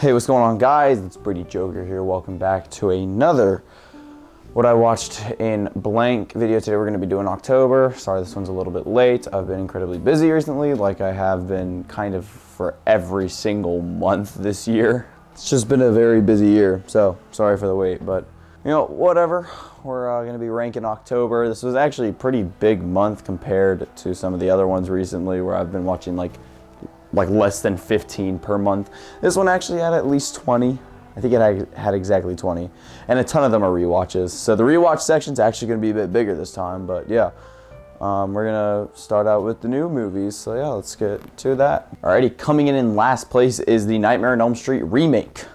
Hey, what's going on, guys? It's Brady Joker here. Welcome back to another What I Watched in Blank video. Today we're going to be doing October. Sorry this one's a little bit late. I've been incredibly busy recently, like I have been kind of for every single month this year. It's just been a very busy year, so sorry for the wait, but you know, whatever. We're going to be ranking October. This was actually a pretty big month compared to some of the other ones recently where I've been watching like less than 15 per month. This one actually had at least 20. I think it had exactly 20. And a ton of them are rewatches. So the rewatch section's actually going to be a bit bigger this time, but yeah. We're going to start out with the new movies. So yeah, let's get to that. Alrighty, coming in last place is the Nightmare on Elm Street remake.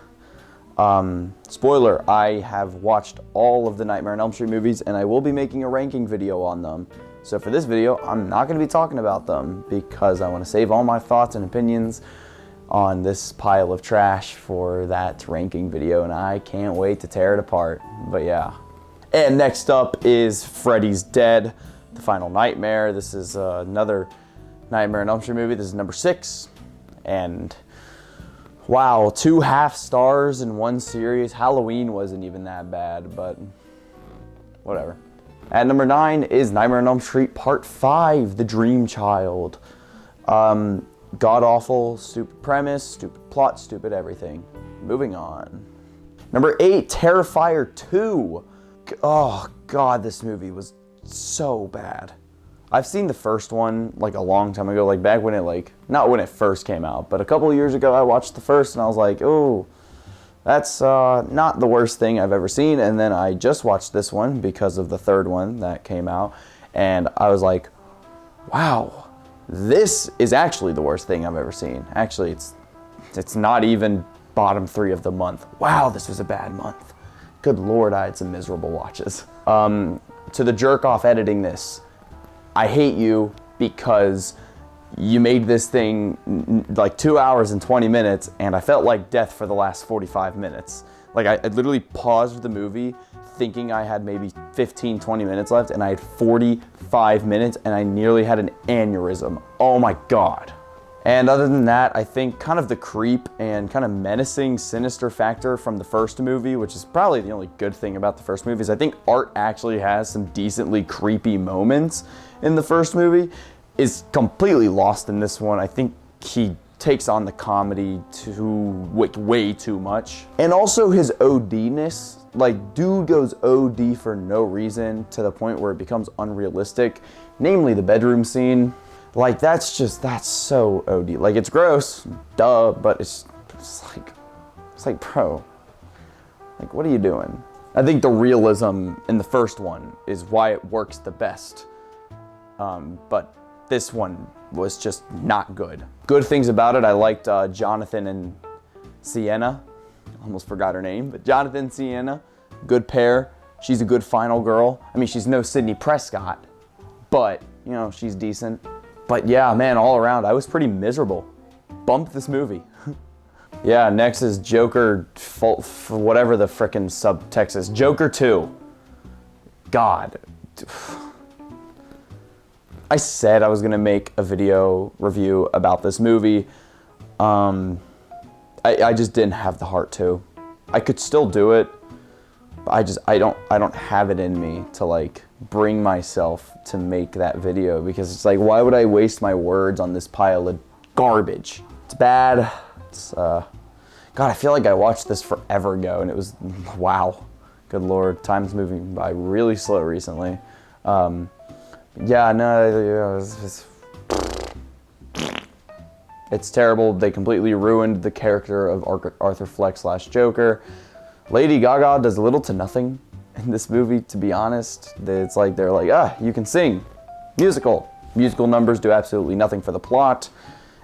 Spoiler, I have watched all of the Nightmare on Elm Street movies and I will be making a ranking video on them. So for this video, I'm not going to be talking about them because I want to save all my thoughts and opinions on this pile of trash for that ranking video, and I can't wait to tear it apart. But yeah. And next up is Freddy's Dead, The Final Nightmare. This is another Nightmare on Elm Street movie. This is number 6. And wow, 2 half stars in one series. Halloween wasn't even that bad, but whatever. At number 9 is Nightmare on Elm Street Part 5, The Dream Child. God-awful, stupid premise, stupid plot, stupid everything. Moving on. Number 8, Terrifier 2. Oh God, this movie was so bad. I've seen the first one like a long time ago, like back when it not when it first came out, but a couple of years ago I watched the first and I was like, oh, that's not the worst thing I've ever seen. And then I just watched this one because of the third one that came out. And I was like, wow, this is actually the worst thing I've ever seen. Actually, it's not even bottom 3 of the month. Wow, this was a bad month. Good Lord, I had some miserable watches. To the jerk off editing this, I hate you because you made this thing like 2 hours and 20 minutes and I felt like death for the last 45 minutes. Like I literally paused the movie thinking I had maybe 15, 20 minutes left and I had 45 minutes and I nearly had an aneurysm. Oh my God. And other than that, I think kind of the creep and kind of menacing, sinister factor from the first movie, which is probably the only good thing about the first movie, is I think Art actually has some decently creepy moments in the first movie, is completely lost in this one. I think he takes on the comedy way too much. And also his OD-ness, like dude goes OD for no reason to the point where it becomes unrealistic, namely the bedroom scene. Like that's so OD. Like it's gross, duh, but it's like bro, like what are you doing? I think the realism in the first one is why it works the best. But this one was just not good. Good things about it, I liked Jonathan and Sienna. Almost forgot her name, but Jonathan and Sienna, good pair. She's a good final girl. I mean, she's no Sydney Prescott, but you know, she's decent. But yeah, man, all around, I was pretty miserable. Bumped this movie. Yeah, next is Joker, for whatever the frickin' subtext is. Joker 2. God. I said I was gonna make a video review about this movie. I just didn't have the heart to. I could still do it, but I don't have it in me to like bring myself to make that video because it's like, why would I waste my words on this pile of garbage? It's bad. It's God, I feel like I watched this forever ago and it was, wow. Good Lord, time's moving by really slow recently. Yeah, no, it's terrible. They completely ruined the character of Arthur Fleck / Joker. Lady Gaga does little to nothing in this movie, to be honest. It's like they're like, you can sing. Musical. Musical numbers do absolutely nothing for the plot.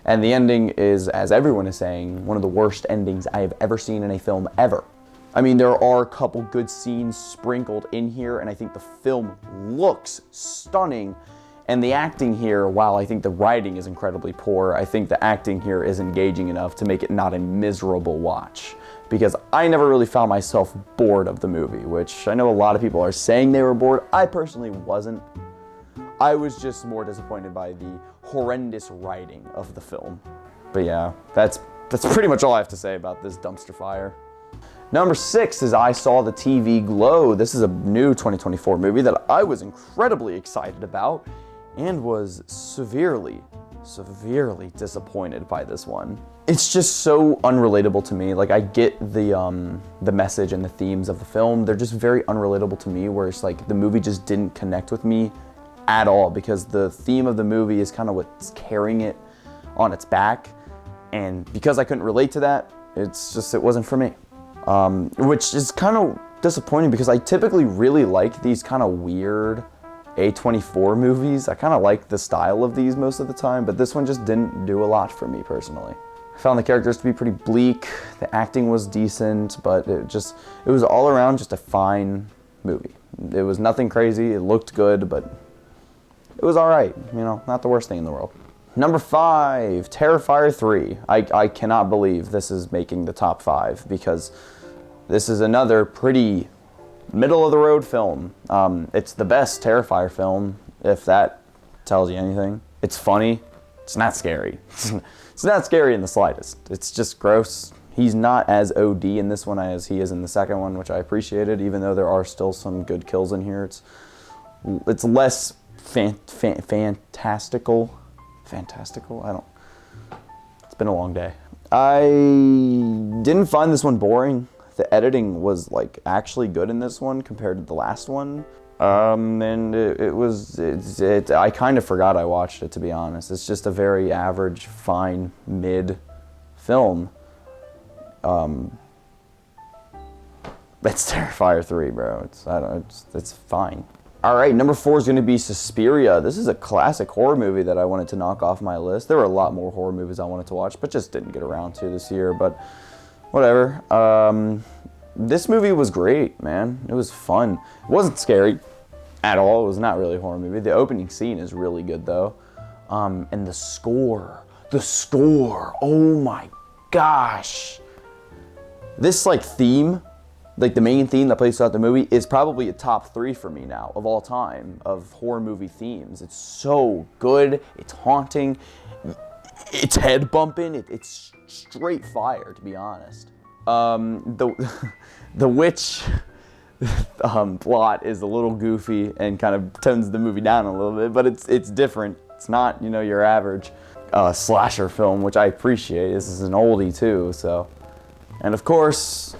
And the ending is, as everyone is saying, one of the worst endings I have ever seen in a film ever. I mean, there are a couple good scenes sprinkled in here, and I think the film looks stunning. And the acting here, while I think the writing is incredibly poor, I think the acting here is engaging enough to make it not a miserable watch. Because I never really found myself bored of the movie, which I know a lot of people are saying they were bored. I personally wasn't. I was just more disappointed by the horrendous writing of the film. But yeah, that's that's pretty much all I have to say about this dumpster fire. Number 6 is I Saw the TV Glow. This is a new 2024 movie that I was incredibly excited about and was severely disappointed by this one. It's just so unrelatable to me. Like, I get the message and the themes of the film. They're just very unrelatable to me, where it's like the movie just didn't connect with me at all, because the theme of the movie is kind of what's carrying it on its back. And because I couldn't relate to that, it wasn't for me. Which is kind of disappointing, because I typically really like these kind of weird A24 movies. I kind of like the style of these most of the time, but this one just didn't do a lot for me personally. I found the characters to be pretty bleak, the acting was decent, but it was all around just a fine movie. It was nothing crazy, it looked good, but it was alright, not the worst thing in the world. Number 5, Terrifier 3. I cannot believe this is making the top 5, because this is another pretty middle-of-the-road film. It's the best Terrifier film, if that tells you anything. It's funny. It's not scary. It's not scary in the slightest. It's just gross. He's not as OD in this one as he is in the second one, which I appreciated, even though there are still some good kills in here. It's less fantastical. Fantastical? It's been a long day. I didn't find this one boring. The editing was actually good in this one compared to the last one. And I kind of forgot I watched it, to be honest. It's just a very average, fine, mid film. It's Terrifier 3, bro. It's fine. All right, number 4 is going to be Suspiria. This is a classic horror movie that I wanted to knock off my list. There were a lot more horror movies I wanted to watch, but just didn't get around to this year, but whatever. This movie was great, man. It was fun. It wasn't scary at all. It was not really a horror movie. The opening scene is really good, though. And the score, oh my gosh. This theme, the main theme that plays throughout the movie, is probably a top 3 for me now of all time of horror movie themes. It's so good. It's haunting. It's head bumping. It's straight fire, to be honest. The witch plot is a little goofy and kind of tones the movie down a little bit, but it's different. It's not your average slasher film, which I appreciate. This is an oldie too, so. And of course,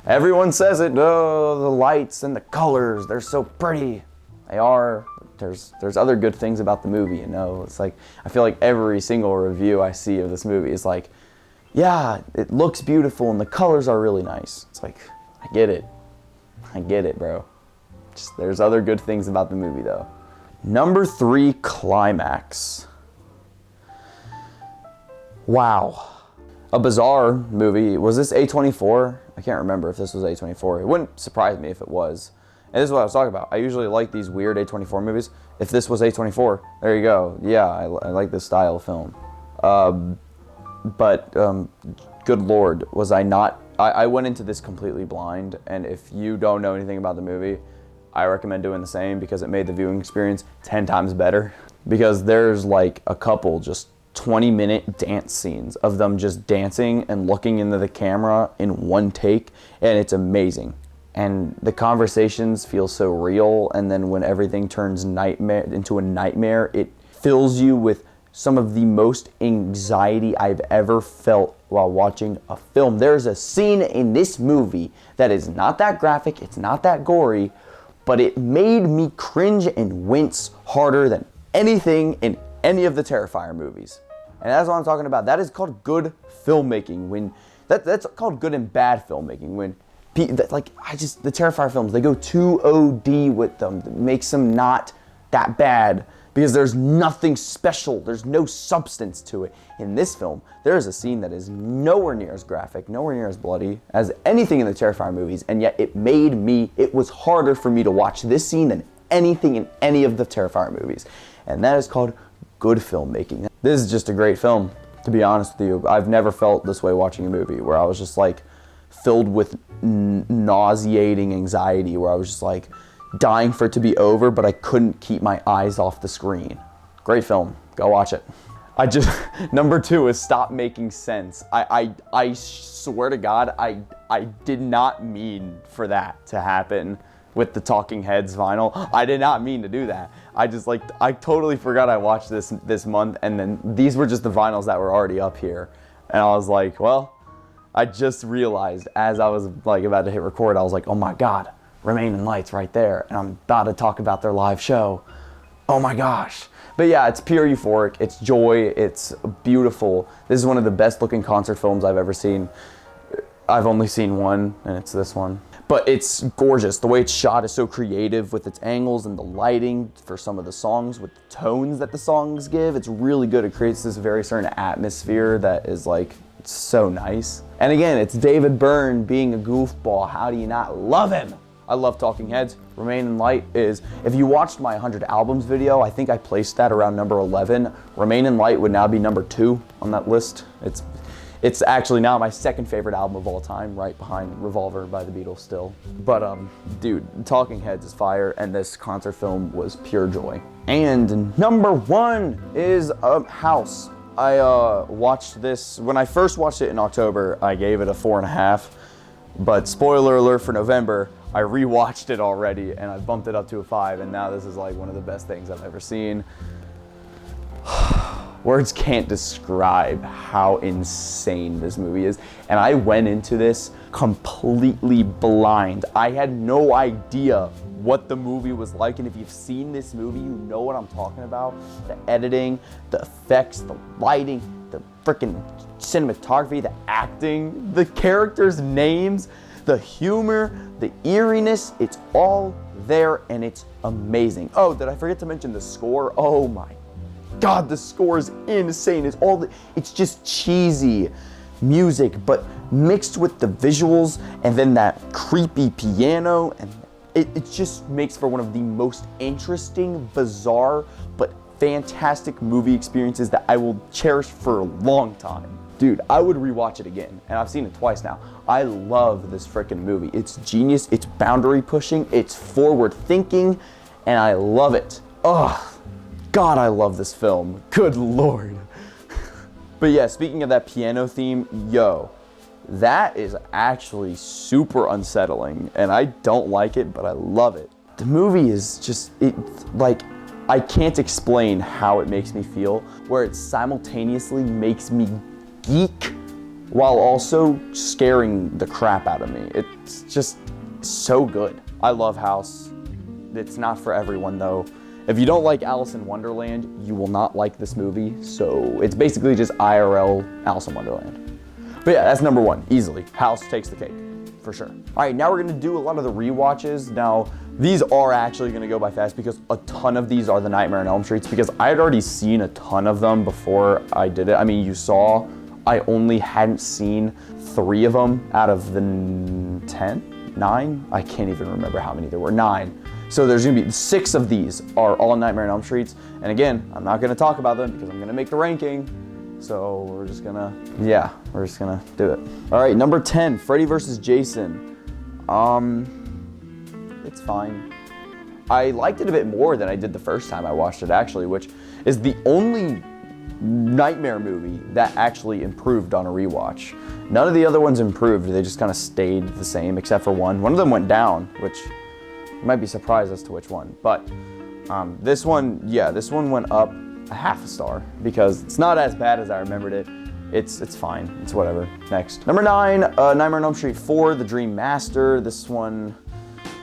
everyone says it. Oh, the lights and the colors, they're so pretty. They are. There's other good things about the movie, It's I feel like every single review I see of this movie is yeah, it looks beautiful and the colors are really nice. It's I get it. I get it, bro. There's other good things about the movie, though. Number 3, Climax. Wow. A bizarre movie. Was this A24? I can't remember if this was A24. It wouldn't surprise me if it was. And this is what I was talking about. I usually like these weird A24 movies. If this was A24, there you go. Yeah, I like this style of film. But good Lord, was I not... I went into this completely blind, and if you don't know anything about the movie, I recommend doing the same, because it made the viewing experience 10 times better. Because there's a couple just 20-minute dance scenes of them just dancing and looking into the camera in one take, and it's amazing. And the conversations feel so real, and then when everything turns into a nightmare, it fills you with some of the most anxiety I've ever felt while watching a film. There's a scene in this movie that is not that graphic, it's not that gory, but it made me cringe and wince harder than anything in any of the Terrifier movies. And that's what I'm talking about. That is called good filmmaking. That's called good and bad filmmaking. When the Terrifier films, they go too OD with them. It makes them not that bad, because there's nothing special. There's no substance to it. In this film, there is a scene that is nowhere near as graphic, nowhere near as bloody as anything in the Terrifier movies, and yet it was harder for me to watch this scene than anything in any of the Terrifier movies. And that is called good filmmaking. This is just a great film, to be honest with you. I've never felt this way watching a movie, where I was just filled with nauseating anxiety, where I was just dying for it to be over, but I couldn't keep my eyes off the screen. Great film. Go watch it. Number 2 is Stop Making Sense. I swear to God, I did not mean for that to happen with the Talking Heads vinyl. I did not mean to do that. I totally forgot I watched this month, and then these were just the vinyls that were already up here. And I was like, well, I just realized as I was like about to hit record, I was like, oh my God, Remaining Light's right there. And I'm about to talk about their live show. Oh my gosh. But yeah, it's pure euphoric. It's joy. It's beautiful. This is one of the best looking concert films I've ever seen. I've only seen one, and it's this one. But it's gorgeous. The way it's shot is so creative with its angles and the lighting for some of the songs, with the tones that the songs give. It's really good. It creates this very certain atmosphere that is like so nice. And again, it's David Byrne being a goofball. How do you not love him? I love Talking Heads. Remain Light is, if you watched my 100 albums video, I think I placed that around number 11. Remain in Light would now be number 2 on that list. It's actually now my second favorite album of all time, right behind Revolver by the Beatles still. But dude, Talking Heads is fire, and this concert film was pure joy. And number 1 is House. I watched this, when I first watched it in October, I gave it a 4.5. But spoiler alert for November, I rewatched it already and I bumped it up to a 5, and now this is like one of the best things I've ever seen. Words can't describe how insane this movie is. And I went into this completely blind. I had no idea what the movie was like, and if you've seen this movie, you know what I'm talking about. The editing, the effects, the lighting, the freaking cinematography, the acting, the characters' names, the humor, the eeriness, it's all there and it's amazing. Oh, did I forget to mention the score? Oh my God, the score is insane. It's just cheesy music, but mixed with the visuals and then that creepy piano, and it just makes for one of the most interesting, bizarre, but fantastic movie experiences that I will cherish for a long time. Dude, I would rewatch it again, and I've seen it twice now. I love this freaking movie. It's genius, it's boundary pushing, it's forward thinking, and I love it. Ugh, God, I love this film. Good Lord. But yeah, speaking of that piano theme, yo, that is actually super unsettling, and I don't like it, but I love it. The movie is just, I can't explain how it makes me feel, where it simultaneously makes me geek while also scaring the crap out of me. It's just so good. I love House. It's not for everyone though. If you don't like Alice in Wonderland, you will not like this movie. So it's basically just IRL Alice in Wonderland. But yeah, that's number 1, easily. House takes the cake, for sure. All right, now we're gonna do a lot of the rewatches. Now, these are actually gonna go by fast because a ton of these are the Nightmare on Elm Streets, because I had already seen a ton of them before I did it. I mean, you saw I only hadn't seen 3 of them out of the 10, 9? I can't even remember how many there were, 9. So there's gonna be 6 of these are all Nightmare on Elm Streets. And again, I'm not gonna talk about them because I'm gonna make the ranking. So we're just gonna do it. All right, number 10, Freddy vs. Jason. It's fine. I liked it a bit more than I did the first time I watched it actually, which is the only Nightmare movie that actually improved on a rewatch. None of the other ones improved, they just kind of stayed the same except for one. One of them went down, which you might be surprised as to which one, but this one went up a half a star because it's not as bad as I remembered it. It's fine, it's whatever. Next. Number 9, Nightmare on Elm Street 4, The Dream Master. This one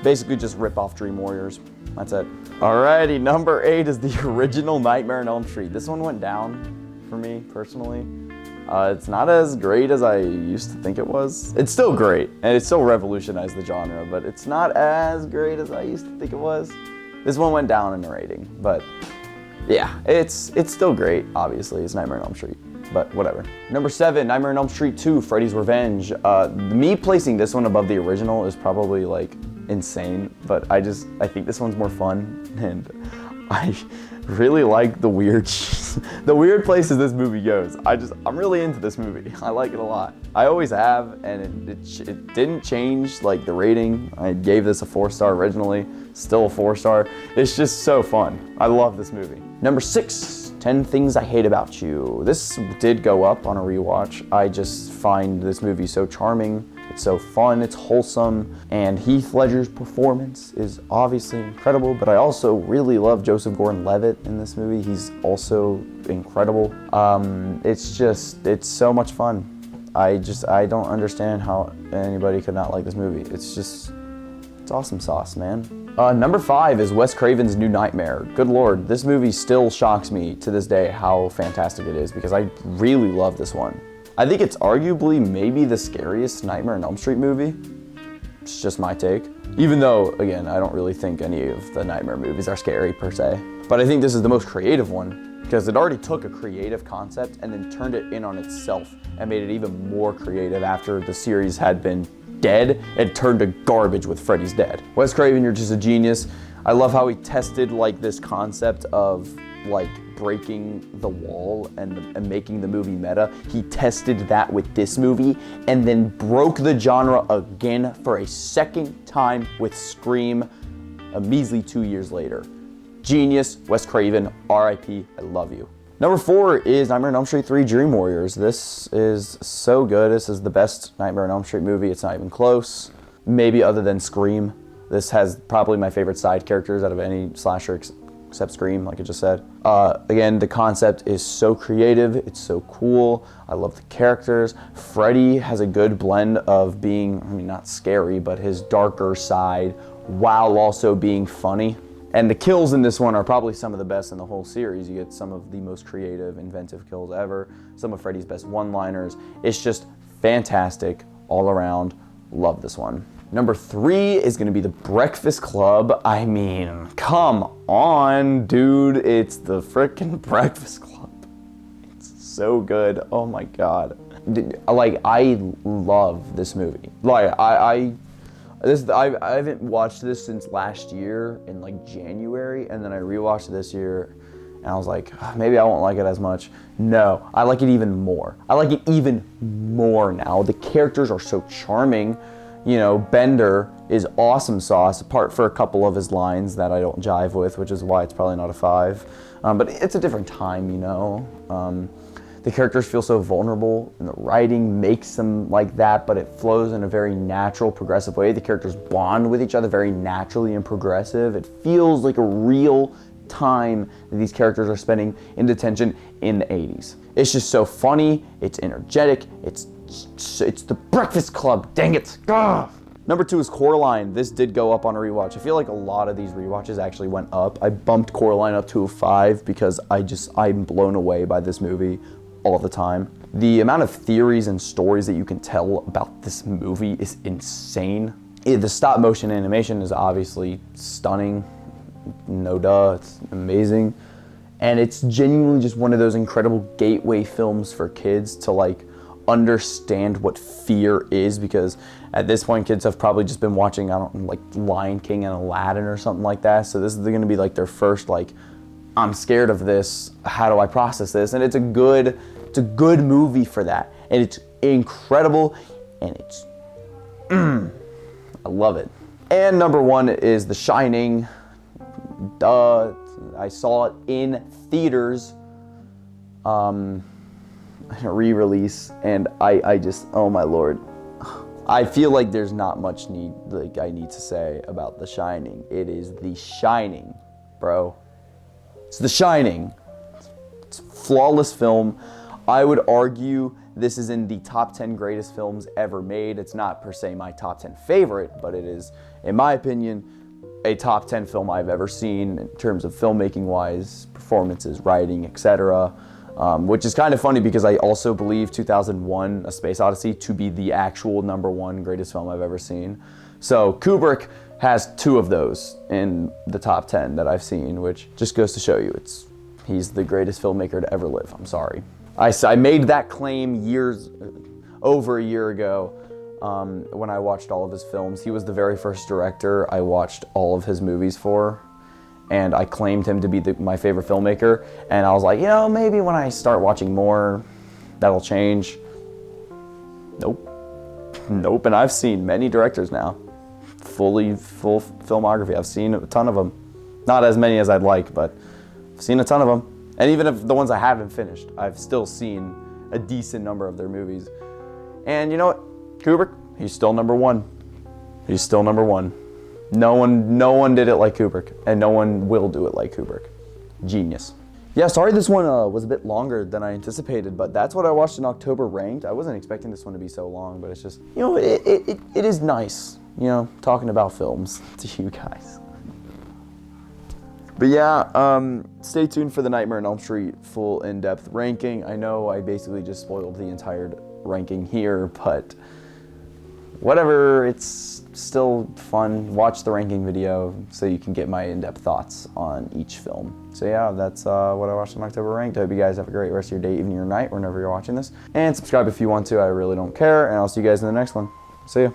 basically just rip off Dream Warriors. That's it. Alrighty, number 8 is the original Nightmare on Elm Street. This one went down for me, personally. It's not as great as I used to think it was. It's still great, and it still revolutionized the genre, but it's not as great as I used to think it was. This one went down in the rating, but yeah, it's still great, obviously. It's Nightmare on Elm Street, but whatever. Number 7, Nightmare on Elm Street 2, Freddy's Revenge. Me placing this one above the original is probably like insane, but I think this one's more fun, and I really like the weird places this movie goes. I'm really into this movie. I like it a lot. I always have, and it didn't change like the rating. I gave this a 4-star originally, still a 4-star. It's just so fun. I love this movie. Number 6, 10 Things I Hate About You. This did go up on a rewatch. I just find this movie so charming. It's so fun, it's wholesome, and Heath Ledger's performance is obviously incredible, but I also really love Joseph Gordon-Levitt in this movie. He's also incredible. It's so much fun. I don't understand how anybody could not like this movie. It's awesome sauce, man. Number 5 is Wes Craven's New Nightmare. Good Lord, this movie still shocks me to this day how fantastic it is because I really love this one. I think it's arguably maybe the scariest Nightmare on Elm Street movie. It's just my take. Even though, again, I don't really think any of the Nightmare movies are scary per se. But I think this is the most creative one because it already took a creative concept and then turned it in on itself and made it even more creative after the series had been dead and turned to garbage with Freddy's Dead. Wes Craven, you're just a genius. I love how he tested like this concept of like breaking the wall and making the movie meta. He tested that with this movie and then broke the genre again for a second time with Scream a measly 2 years later. Genius, Wes Craven, R.I.P., I love you. Number 4 is Nightmare on Elm Street 3 Dream Warriors. This is so good. This is the best Nightmare on Elm Street movie. It's not even close. Maybe other than Scream. This has probably my favorite side characters out of any slasher except Scream, like I just said. Again, the concept is so creative. It's so cool. I love the characters. Freddy has a good blend of being, I mean, not scary, but his darker side while also being funny. And the kills in this one are probably some of the best in the whole series. You get some of the most creative, inventive kills ever, some of Freddy's best one-liners. It's just fantastic all around. Love this one. Number 3 is gonna be The Breakfast Club. I mean, come on, dude. It's the frickin' Breakfast Club. It's so good. Oh my God. Like, I love this movie. Like, I haven't watched this since last year in like January, and then I rewatched it this year, and I was like, maybe I won't like it as much. No, I like it even more. I like it even more now. The characters are so charming. You know, Bender is awesome sauce, apart for a couple of his lines that I don't jive with, which is why it's probably not a 5. But it's a different time, you know. The characters feel so vulnerable, and the writing makes them like that, but it flows in a very natural, progressive way. The characters bond with each other very naturally and progressive. It feels like a real time that these characters are spending in detention in the 80s. It's just so funny, it's energetic, it's the Breakfast Club, dang it. Ugh. Number 2 is Coraline. This did go up on a rewatch. I feel like a lot of these rewatches actually went up. I bumped Coraline up to a 5 because I'm blown away by this movie all the time. The amount of theories and stories that you can tell about this movie is insane. The stop motion animation is obviously stunning. No duh, it's amazing. And it's genuinely just one of those incredible gateway films for kids to like understand what fear is, because at this point kids have probably just been watching, I don't know, like Lion King and Aladdin or something like that. So this is gonna be like their first like, I'm scared of this, how do I process this? And it's a good movie for that. And it's incredible, and it's, I love it. And number 1 is The Shining. Duh, I saw it in theaters, re-release, and I just, oh my Lord. I feel like there's not much I need to say about The Shining. It is The Shining, bro. It's The Shining. It's a flawless film. I would argue this is in the top 10 greatest films ever made. It's not per se my top 10 favorite, but it is, in my opinion, a top 10 film I've ever seen in terms of filmmaking wise, performances, writing, etc. Which is kind of funny because I also believe 2001: A Space Odyssey to be the actual number 1 greatest film I've ever seen. So Kubrick has 2 of those in the top 10 that I've seen, which just goes to show you he's the greatest filmmaker to ever live. I'm sorry. I made that claim over a year ago when I watched all of his films. He was the very first director I watched all of his movies for, and I claimed him to be my favorite filmmaker, and I was like, you know, maybe when I start watching more, that'll change. Nope, and I've seen many directors now, full filmography. I've seen a ton of them. Not as many as I'd like, but I've seen a ton of them. And even if the ones I haven't finished, I've still seen a decent number of their movies. And you know what? Kubrick, he's still number one. He's still number one. No one did it like Kubrick, and no one will do it like Kubrick. Genius. Yeah, sorry this one was a bit longer than I anticipated, but that's what I watched in October ranked. I wasn't expecting this one to be so long, but it's just, you know, it is nice, you know, talking about films to you guys. But yeah, stay tuned for the Nightmare on Elm Street full in-depth ranking. I know I basically just spoiled the entire ranking here, but whatever, it's still fun. Watch the ranking video so you can get my in-depth thoughts on each film. So yeah, that's what I watched in October ranked. I hope you guys have a great rest of your day, evening, or night, whenever you're watching this. And subscribe if you want to, I really don't care. And I'll see you guys in the next one. See ya.